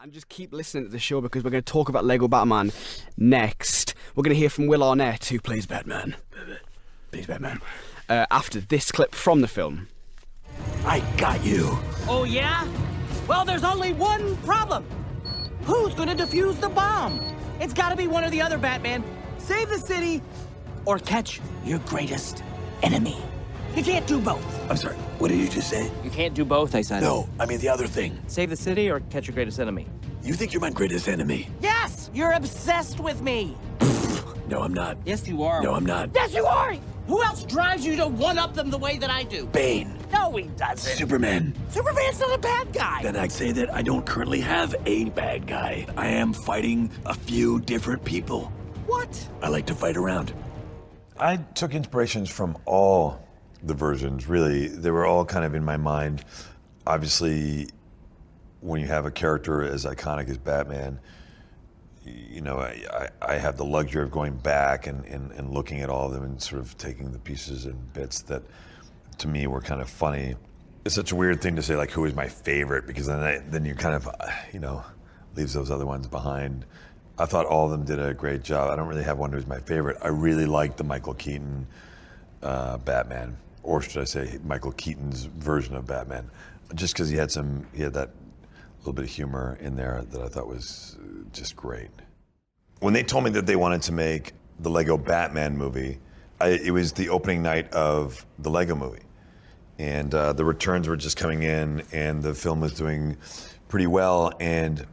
And just keep listening to the show because we're going to talk about Lego Batman next. We're going to hear from Will Arnett, who plays Batman. After this clip from the film. I got you. Oh, yeah? Well, there's only one problem. Who's gonna defuse the bomb? It's gotta be one or the other, Batman. Save the city or catch your greatest enemy. You can't do both. I'm sorry, what did you just say? You can't do both, I said. No, I mean the other thing. Save the city or catch your greatest enemy. You think you're my greatest enemy? Yes! You're obsessed with me. No, I'm not. Yes, you are. No, I'm not. Yes, you are! Who else drives you to one-up them the way that I do? Bane. No, he doesn't. Superman. Superman's not a bad guy. Then I'd say that I don't currently have a bad guy. I am fighting a few different people. What? I like to fight around. I took inspirations from all the versions, really. They were all kind of in my mind. Obviously, when you have a character as iconic as Batman, you know, I have the luxury of going back and looking at all of them and sort of taking the pieces and bits that, to me, were kind of funny. It's such a weird thing to say, like, who is my favorite, because then you kind of, you know, leaves those other ones behind. I thought all of them did a great job. I don't really have one who's my favorite. I really liked the Michael Keaton Batman, or should I say Michael Keaton's version of Batman, just because he had that little bit of humor in there that I thought was just great. When they told me that they wanted to make the Lego Batman movie, it was the opening night of the Lego movie. And the returns were just coming in and the film was doing pretty well. And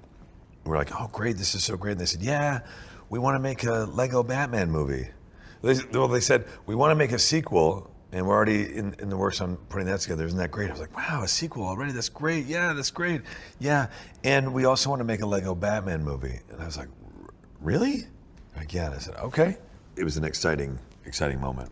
we're like, oh great, this is so great. And they said, yeah, we want to make a Lego Batman movie. They said, we want to make a sequel, and we're already in the works on putting that together. Isn't that great? I was like, wow, a sequel already? That's great. Yeah, that's great. Yeah, and we also want to make a Lego Batman movie. And I was like, really? Like, yeah. And I said, okay. It was an exciting moment.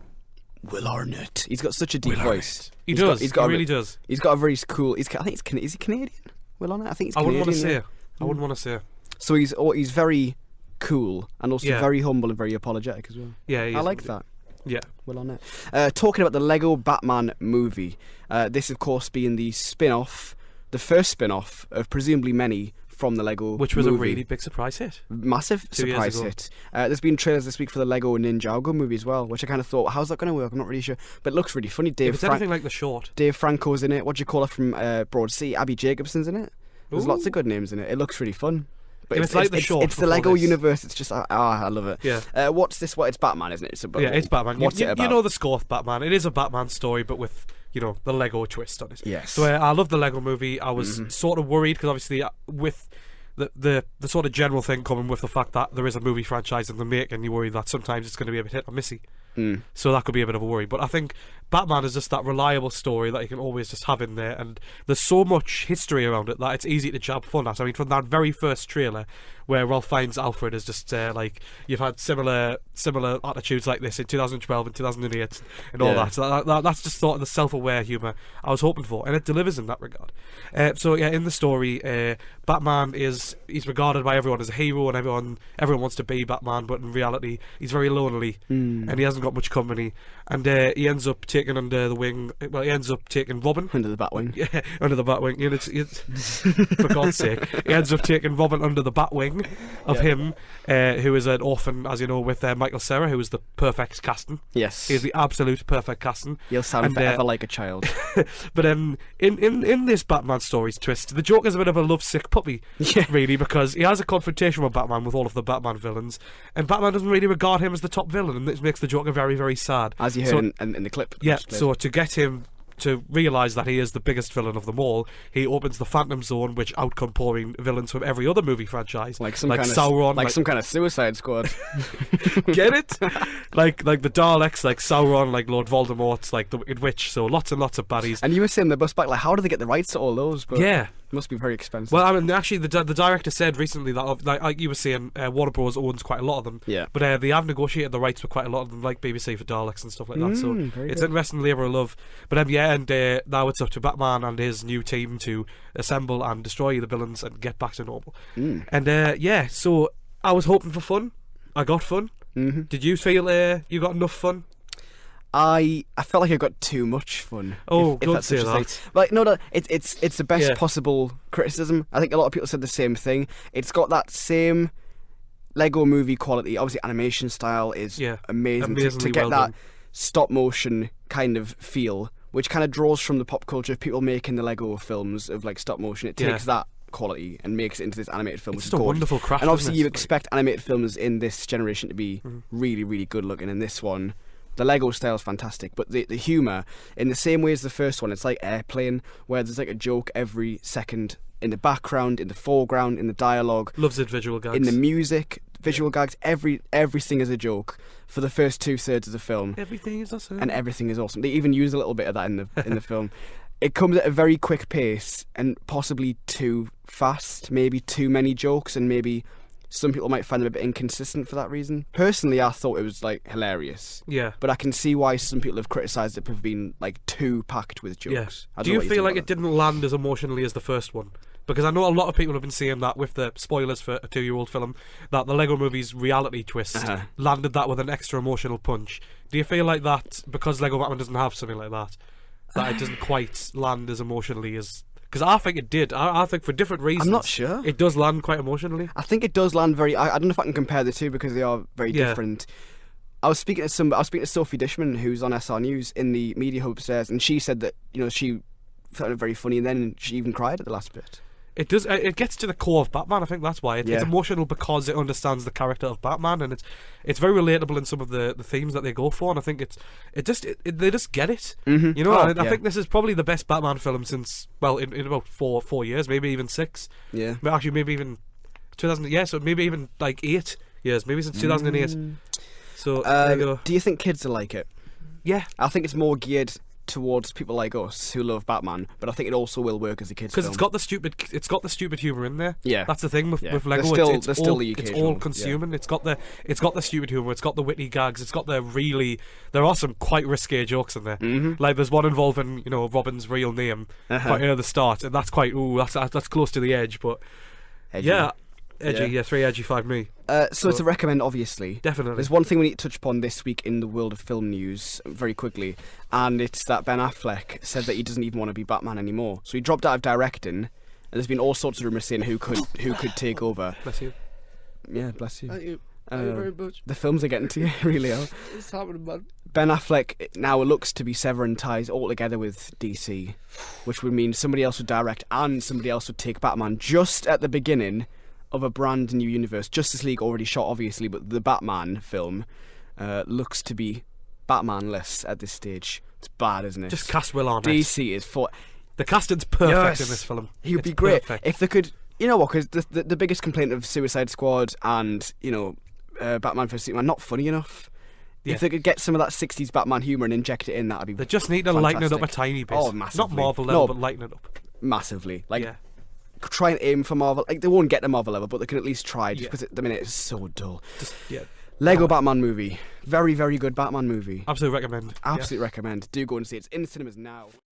Will Arnett. He's got such a deep voice. He really does. He's got a very cool. I think is he Canadian? Will Arnett? I think he's Canadian. I wouldn't want to say. So he's very cool and also very humble and very apologetic as well. Yeah, I like that. Yeah. Will Arnett. Talking about the Lego Batman movie, this of course being the first spin-off of presumably many from the Lego Which was movie. a really big surprise hit. Massive surprise hit. There's been trailers this week for the Lego Ninjago movie as well, which I kind of thought, how's that going to work? I'm not really sure. But it looks really funny. If it's anything like the short. Dave Franco's in it. What do you call her from Broad Sea? Abby Jacobson's in it. There's lots of good names in it. It looks really fun. But it's like the short. It's the Lego universe. It's just, I love it. Yeah. What's this? It's Batman, isn't it? It's Batman. What's it about? You know the score of Batman. It is a Batman story, but with, you know, the Lego twist on it. Yes. So I love the Lego movie. I was sort of worried because obviously with the sort of general thing coming with the fact that there is a movie franchise in the making, you worry that sometimes it's going to be a bit hit or missy. So that could be a bit of a worry. But I think Batman is just that reliable story that you can always just have in there, and there's so much history around it that it's easy to jab fun at. I mean, from that very first trailer where Ralph Fiennes Alfred is just like, you've had similar attitudes like this in 2012 and 2008 and all that. So that's just sort of the self-aware humour I was hoping for, and it delivers in that regard. So yeah, in the story, Batman he's regarded by everyone as a hero, and everyone wants to be Batman, but in reality he's very lonely and he hasn't got much company, and he ends up taking under the wing. Well, he ends up taking Robin under the Batwing. Yeah, under the Batwing. You know, for God's sake, he ends up taking Robin under the Batwing of him, who is an orphan, as you know, with Michael Cera, who is the perfect casting. Yes, he's the absolute perfect casting. You'll sound forever like a child. But in this Batman story's twist, the Joker's a bit of a lovesick puppy, really, because he has a confrontation with Batman with all of the Batman villains, and Batman doesn't really regard him as the top villain, and this makes the Joker very, very sad. As you heard in the clip. Yeah, so to get him to realise that he is the biggest villain of them all, he opens the Phantom Zone, which outcome pouring villains from every other movie franchise, like Sauron, like some kind of Suicide Squad. Get it? like the Daleks, like Sauron, like Lord Voldemort, like the Wicked Witch. So lots and lots of baddies. And you were saying the bus back, like, how do they get the rights to all those? But yeah. It must be very expensive. Well, I mean, actually, the director said recently that, like you were saying, Warner Bros. Owns quite a lot of them. Yeah. But they have negotiated the rights for quite a lot of them, like BBC for Daleks and stuff like that. So it's interesting labour of love. But now it's up to Batman and his new team to assemble and destroy the villains and get back to normal. And so I was hoping for fun. I got fun. Did you feel you got enough fun? I felt like I got too much fun. Oh, if don't that's say such a that. thing. Like, no, it's the best Yeah. possible criticism. I think a lot of people said the same thing. It's got that same Lego movie quality. Obviously, animation style is amazing. To Amazingly get well that done. stop motion kind of feel, which kind of draws from the pop culture of people making the Lego films of like stop motion. It takes that quality and makes it into this animated film, It's which just is a gorgeous. wonderful craft. And obviously, isn't it? you expect animated films in this generation to be really, really good looking. And this one, the Lego style is fantastic, but the humour, in the same way as the first one, it's like Airplane, where there's like a joke every second in the background, in the foreground, in the dialogue, Loves it visual gags. in the music, visual gags. Everything is a joke for the first 2/3 of the film, Everything is awesome. and everything is awesome. They even use a little bit of that in the film. It comes at a very quick pace and possibly too fast, maybe too many jokes, and maybe some people might find them a bit inconsistent for that reason. Personally, I thought it was like hilarious, Yeah. but I can see why some people have criticised it for being like too packed with Yeah. jokes. I don't Do know you what feel think like about it didn't land as emotionally as the first one? Because I know a lot of people have been saying that with the spoilers for a 2-year-old film, that the Lego Movie's reality twist landed that with an extra emotional punch. Do you feel like that, because Lego Batman doesn't have something like that it doesn't quite land as emotionally as... Because I think it did. I think for different reasons. I'm not sure. It does land quite emotionally. I think it does land very. I don't know if I can compare the two because they are very different. I was speaking to Sophie Dishman, who's on SR News in the media hub upstairs, and she said that she found it very funny, and then she even cried at the last bit. It does. It gets to the core of Batman. I think that's why it's emotional, because it understands the character of Batman, and it's very relatable in some of the themes that they go for. And I think they just get it. Mm-hmm. You know, and I think this is probably the best Batman film since in about four years, maybe even 6. Yeah. But actually, maybe even 2000. Yeah, so maybe even like 8 years, maybe since 2008. So there you go. Do you think kids will like it? Yeah. I think it's more geared towards people like us who love Batman, but I think it also will work as a kids' Because film. it's got the stupid humor in there. Yeah. That's the thing with Lego. There's still the it's occasional, all consuming. It's got the stupid humor. It's got the witty gags. It's got the really. There are some quite risque jokes in there. Mm-hmm. Like there's one involving Robin's real name quite near the start, and that's quite that's close to the edge, but Edgy. yeah. Edgy, yeah, 3 edgy, 5 me. So to recommend, obviously. Definitely. There's one thing we need to touch upon this week in the world of film news very quickly, and it's that Ben Affleck said that he doesn't even want to be Batman anymore. So he dropped out of directing, and there's been all sorts of rumours saying who could take over. Bless you. Yeah, bless you. Thank you. Thank you very much. The films are getting to you, really are. It's happening, man. Ben Affleck now looks to be severing ties altogether with DC, which would mean somebody else would direct and somebody else would take Batman just at the beginning of a brand new universe. Justice League already shot, obviously, but the Batman film looks to be Batman-less at this stage. It's bad, isn't it? Just cast Will Arnett. DC is for... The casting's perfect Yes. in this film. He would It's be great perfect. if they could... You know what? Because the biggest complaint of Suicide Squad and Batman vs Superman, not funny enough. Yeah. If they could get some of that 60s Batman humour and inject it in, that'd be They just need to lighten it up a fantastic. tiny bit. Oh, massively. Not Marvel level, No. but lighten it up. Massively. Like, Yeah. try and aim for Marvel. Like, they won't get the Marvel level, but they can at least try, just Yeah. because at the minute it's so dull. Just, yeah. Lego Batman movie. Very, very good Batman movie. Absolutely recommend. Yeah. Absolutely recommend. Do go and see it. It's in cinemas now.